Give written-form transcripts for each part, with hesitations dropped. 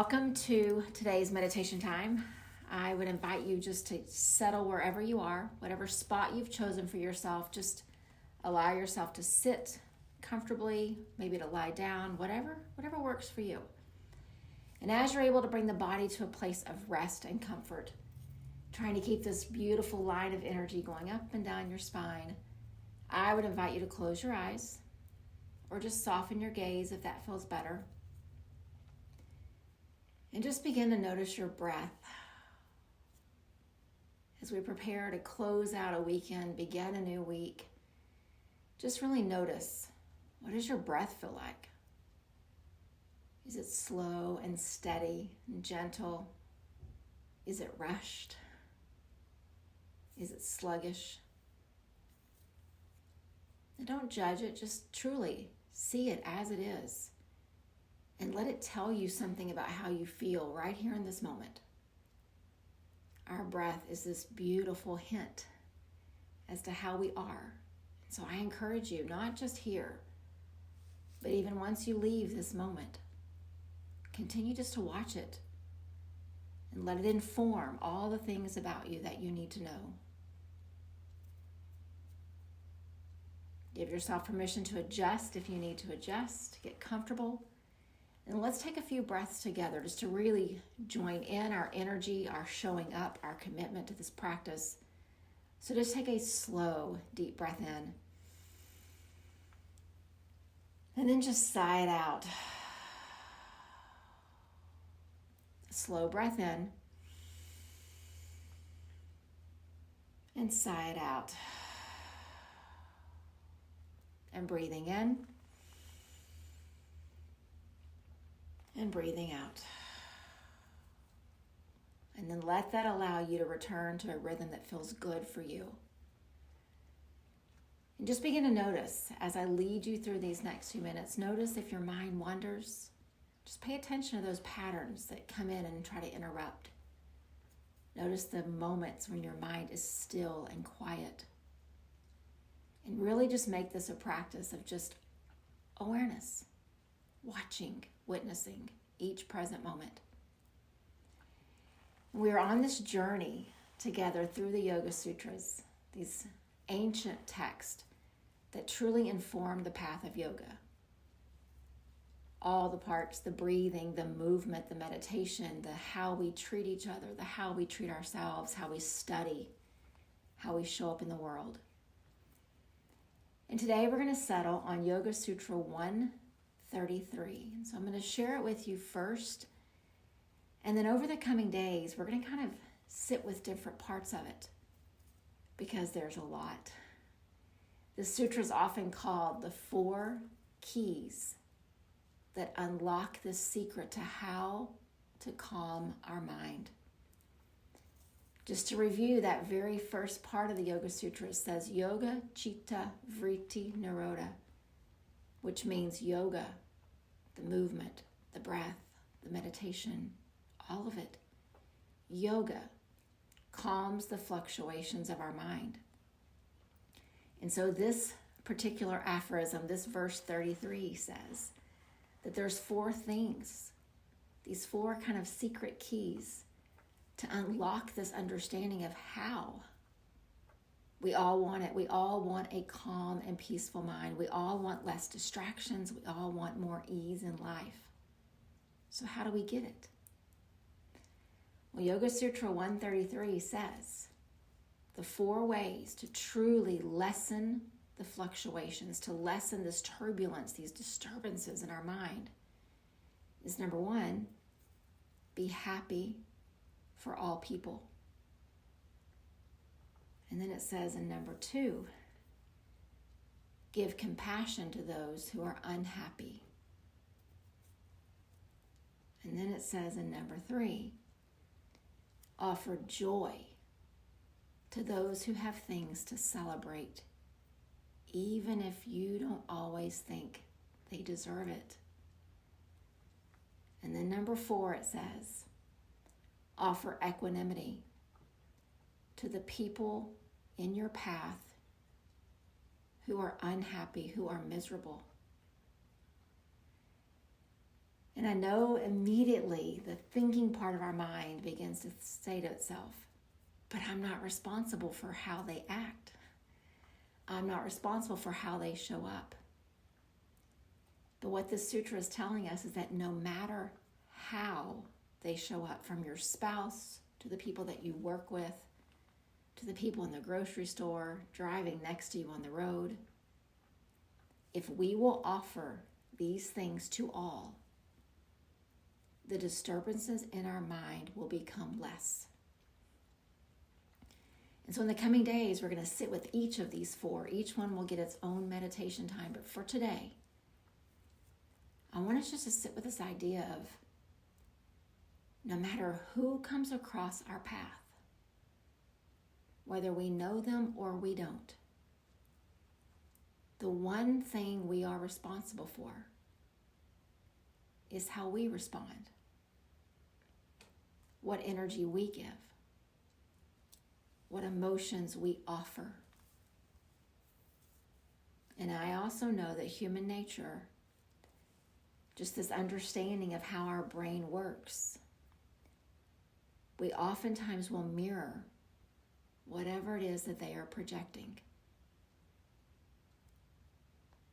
Welcome to today's meditation time. I would invite you just to settle wherever you are, whatever spot you've chosen for yourself. Just allow yourself to sit comfortably, maybe to lie down, whatever works for you. And as you're able to bring the body to a place of rest and comfort, trying to keep this beautiful line of energy going up and down your spine, I would invite you to close your eyes or just soften your gaze if that feels better. And just begin to notice your breath. As we prepare to close out a weekend, begin a new week, just really notice, what does your breath feel like? Is it slow and steady and gentle? Is it rushed? Is it sluggish? And don't judge it, just truly see it as it is. And let it tell you something about how you feel right here in this moment. Our breath is this beautiful hint as to how we are. So I encourage you, not just here, but even once you leave this moment, continue just to watch it and let it inform all the things about you that you need to know. Give yourself permission to adjust if you need to adjust, get comfortable. And let's take a few breaths together just to really join in our energy, our showing up, our commitment to this practice. So just take a slow, deep breath in. And then just sigh it out. Slow breath in. And sigh it out. And breathing in. And breathing out. And then let that allow you to return to a rhythm that feels good for you. And just begin to notice as I lead you through these next few minutes, notice if your mind wanders. Just pay attention to those patterns that come in and try to interrupt. Notice the moments when your mind is still and quiet. And really just make this a practice of just awareness, watching, witnessing each present moment. We are on this journey together through the Yoga Sutras, these ancient texts that truly inform the path of yoga. All the parts, the breathing, the movement, the meditation, the how we treat each other, the how we treat ourselves, how we study, how we show up in the world. And today we're going to settle on Yoga Sutra 133. And so I'm going to share it with you first. And then over the coming days, we're going to kind of sit with different parts of it because there's a lot. The sutra is often called the 4 keys that unlock the secret to how to calm our mind. Just to review that very first part of the Yoga Sutra, it says Yoga Chitta Vritti Nirodha, which means yoga, the movement, the breath, the meditation, all of it. Yoga calms the fluctuations of our mind. And so this particular aphorism, this verse 33 says that there's 4 things, these 4 kind of secret keys to unlock this understanding of how. We all want it. We all want a calm and peaceful mind. We all want less distractions. We all want more ease in life. So how do we get it? Well, Yoga Sutra 133 says the 4 ways to truly lessen the fluctuations, to lessen this turbulence, these disturbances in our mind is number 1, be happy for all people. And then it says in number 2, give compassion to those who are unhappy. And then it says in number 3, offer joy to those who have things to celebrate, even if you don't always think they deserve it. And then number 4, it says, offer equanimity to the people in your path who are unhappy, who are miserable. And I know immediately the thinking part of our mind begins to say to itself, but I'm not responsible for how they act. I'm not responsible for how they show up. But what this sutra is telling us is that no matter how they show up, from your spouse to the people that you work with, to the people in the grocery store, driving next to you on the road, if we will offer these things to all, the disturbances in our mind will become less. And so in the coming days, we're going to sit with each of these four. Each one will get its own meditation time. But for today, I want us just to sit with this idea of no matter who comes across our path, whether we know them or we don't, the one thing we are responsible for is how we respond, what energy we give, what emotions we offer. And I also know that human nature, just this understanding of how our brain works, we oftentimes will mirror whatever it is that they are projecting.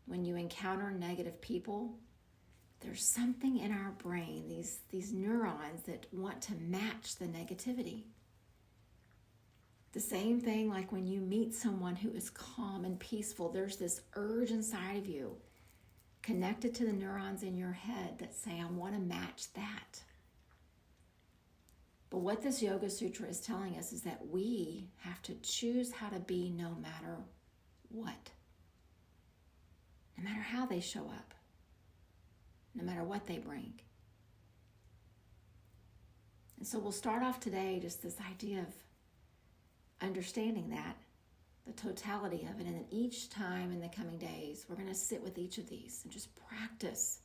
When you encounter negative people, there's something in our brain, these neurons that want to match the negativity. The same thing like when you meet someone who is calm and peaceful, there's this urge inside of you connected to the neurons in your head that say, I want to match that. But what this Yoga Sutra is telling us is that we have to choose how to be no matter what. No matter how they show up. No matter what they bring. And so we'll start off today just this idea of understanding that, the totality of it, and then each time in the coming days, we're going to sit with each of these and just practice.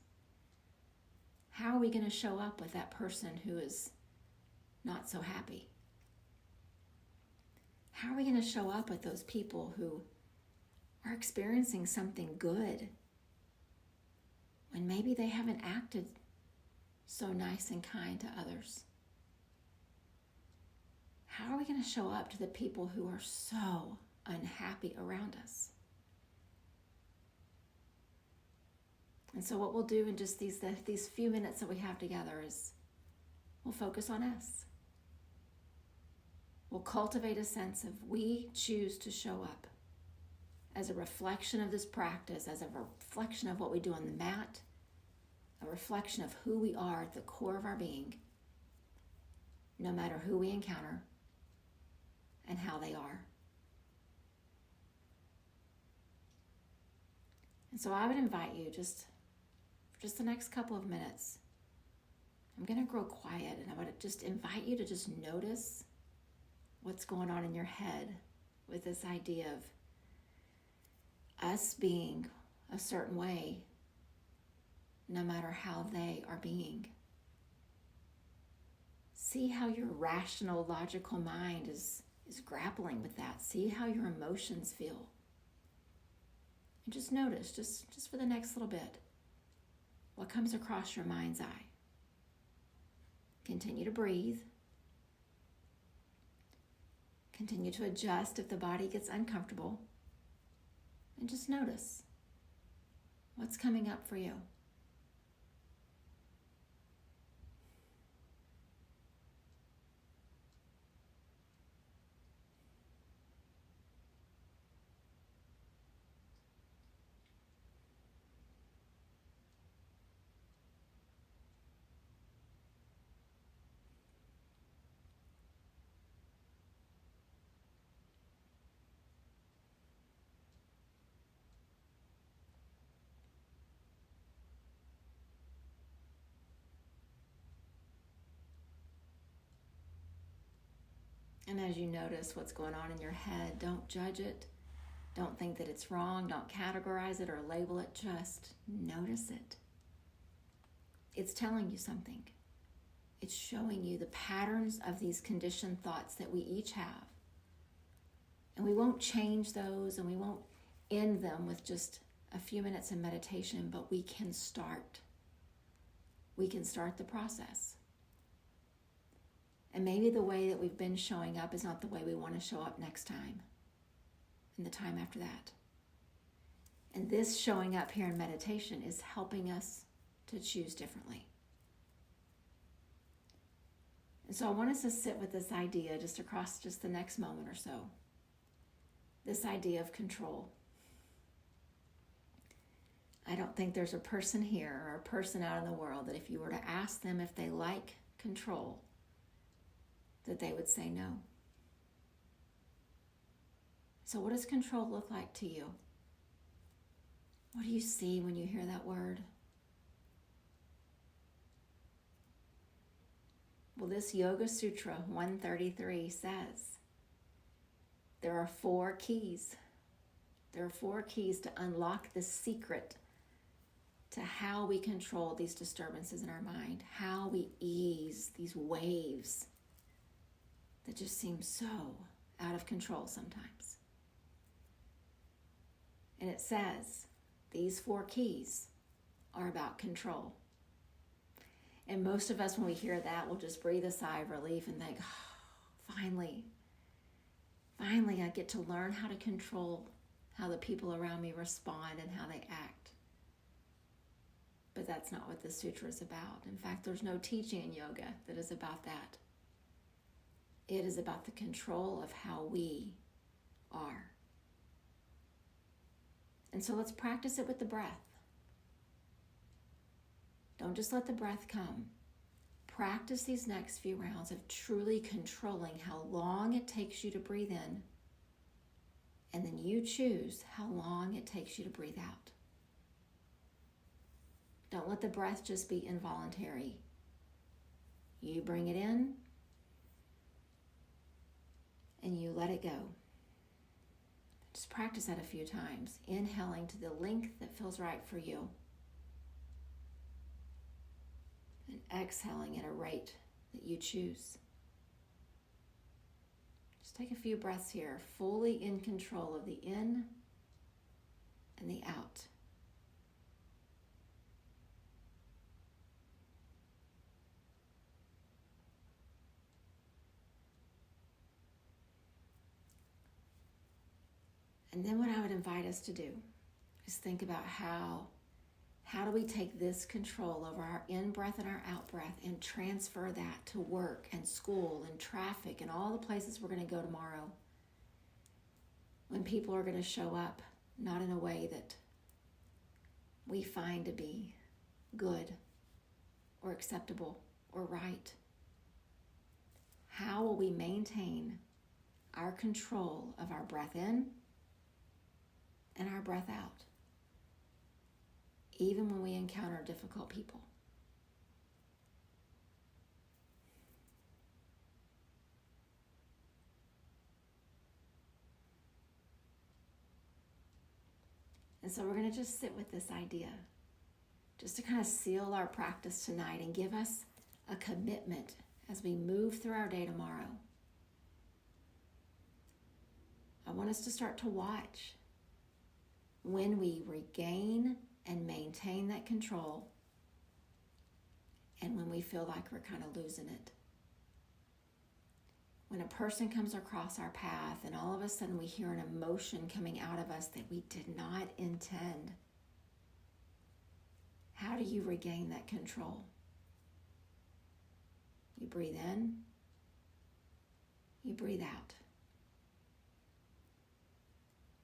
How are we going to show up with that person who is not so happy? How are we going to show up with those people who are experiencing something good when maybe they haven't acted so nice and kind to others? How are we going to show up to the people who are so unhappy around us? And so what we'll do in just these few minutes that we have together is we'll focus on us. We'll cultivate a sense of we choose to show up as a reflection of this practice, as a reflection of what we do on the mat, a reflection of who we are at the core of our being, no matter who we encounter and how they are. And so I would invite you for just the next couple of minutes, I'm going to grow quiet, and I would just invite you to just notice what's going on in your head with this idea of us being a certain way no matter how they are being. See how your rational, logical mind is grappling with that. See how your emotions feel. And just notice, just for the next little bit, what comes across your mind's eye. Continue to breathe. Continue to adjust if the body gets uncomfortable. And just notice what's coming up for you. And as you notice what's going on in your head, don't judge it. Don't think that it's wrong. Don't categorize it or label it. Just notice it. It's telling you something. It's showing you the patterns of these conditioned thoughts that we each have. And we won't change those, and we won't end them with just a few minutes of meditation, but we can start. we can start the process. And maybe the way that we've been showing up is not the way we want to show up next time and the time after that. And this showing up here in meditation is helping us to choose differently. And so I want us to sit with this idea just across just the next moment or so. This idea of control. I don't think there's a person here or a person out in the world that if you were to ask them if they like control, that they would say no. So what does control look like to you? What do you see when you hear that word? Well, this Yoga Sutra 133 says there are 4 keys. There are 4 keys to unlock the secret to how we control these disturbances in our mind, how we ease these waves that just seem so out of control sometimes. And it says these 4 keys are about control. And most of us, when we hear that, will just breathe a sigh of relief and think, oh, finally I get to learn how to control how the people around me respond and how they act. But that's not what the sutra is about. In fact, there's no teaching in yoga that is about that. It is about the control of how we are. And so let's practice it with the breath. Don't just let the breath come. Practice these next few rounds of truly controlling how long it takes you to breathe in, and then you choose how long it takes you to breathe out. Don't let the breath just be involuntary. You bring it in, and you let it go. Just practice that a few times, inhaling to the length that feels right for you, and exhaling at a rate that you choose. Just take a few breaths here, fully in control of the in and the out. And then what I would invite us to do is think about how do we take this control over our in-breath and our out-breath and transfer that to work and school and traffic and all the places we're going to go tomorrow, when people are going to show up not in a way that we find to be good or acceptable or right. How will we maintain our control of our breath in and our breath out, even when we encounter difficult people? And so we're going to just sit with this idea, just to kind of seal our practice tonight and give us a commitment as we move through our day tomorrow. I want us to start to watch when we regain and maintain that control, and when we feel like we're kind of losing it. When a person comes across our path and all of a sudden we hear an emotion coming out of us that we did not intend, how do you regain that control? You breathe in, you breathe out.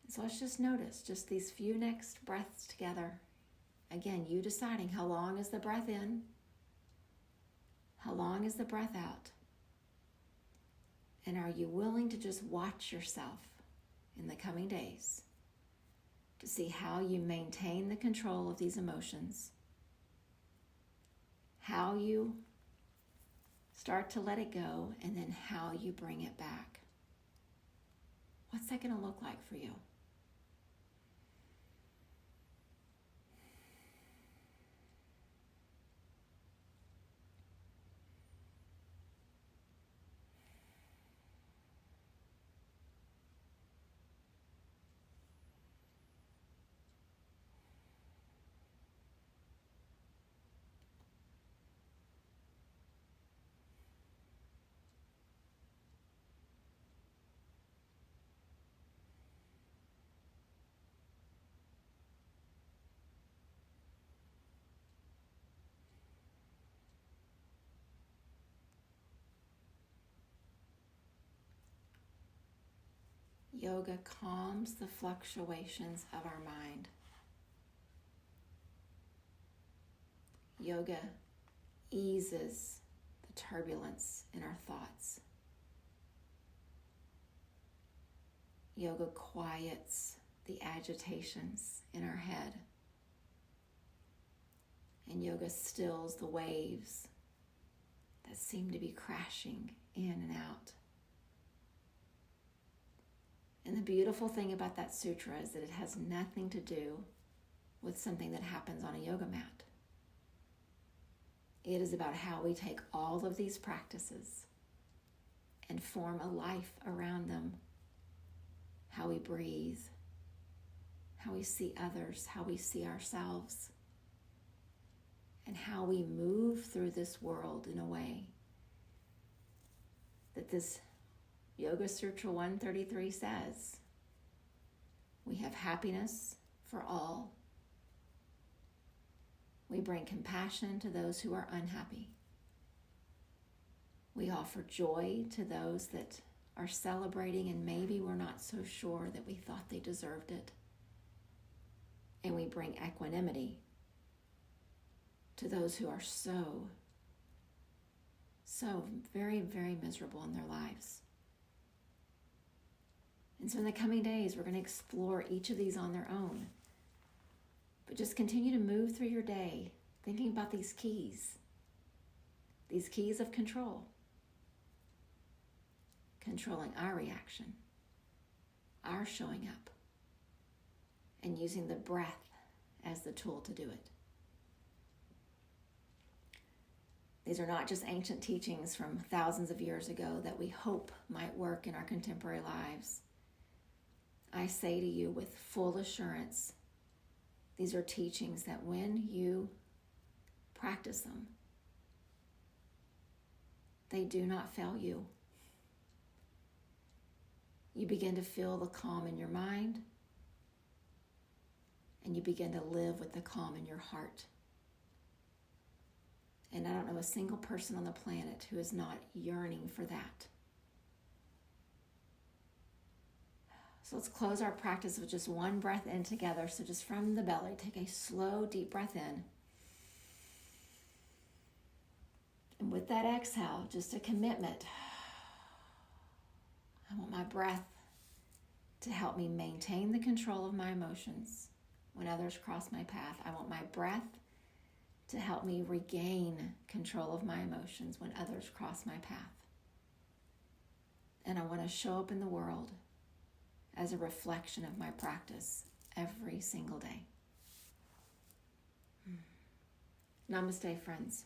So let's just notice just these few next breaths together. Again, you deciding how long is the breath in, how long is the breath out, and are you willing to just watch yourself in the coming days to see how you maintain the control of these emotions, how you start to let it go, and then how you bring it back. What's that going to look like for you? Yoga calms the fluctuations of our mind. Yoga eases the turbulence in our thoughts. Yoga quiets the agitations in our head. And yoga stills the waves that seem to be crashing in and out. And the beautiful thing about that sutra is that it has nothing to do with something that happens on a yoga mat. It is about how we take all of these practices and form a life around them. How we breathe, how we see others, how we see ourselves, and how we move through this world in a way that this Yoga Sutra 133 says. We have happiness for all. We bring compassion to those who are unhappy. We offer joy to those that are celebrating and maybe we're not so sure that we thought they deserved it. And we bring equanimity to those who are so very, very miserable in their lives. And so in the coming days, we're going to explore each of these on their own. But just continue to move through your day thinking about these keys of control. Controlling our reaction, our showing up, and using the breath as the tool to do it. These are not just ancient teachings from thousands of years ago that we hope might work in our contemporary lives. I say to you with full assurance, these are teachings that when you practice them, they do not fail you. You begin to feel the calm in your mind, and you begin to live with the calm in your heart. And I don't know a single person on the planet who is not yearning for that. So let's close our practice with just one breath in together. So just from the belly, take a slow, deep breath in. And with that exhale, just a commitment. I want my breath to help me maintain the control of my emotions when others cross my path. I want my breath to help me regain control of my emotions when others cross my path. And I want to show up in the world as a reflection of my practice every single day. Namaste, friends.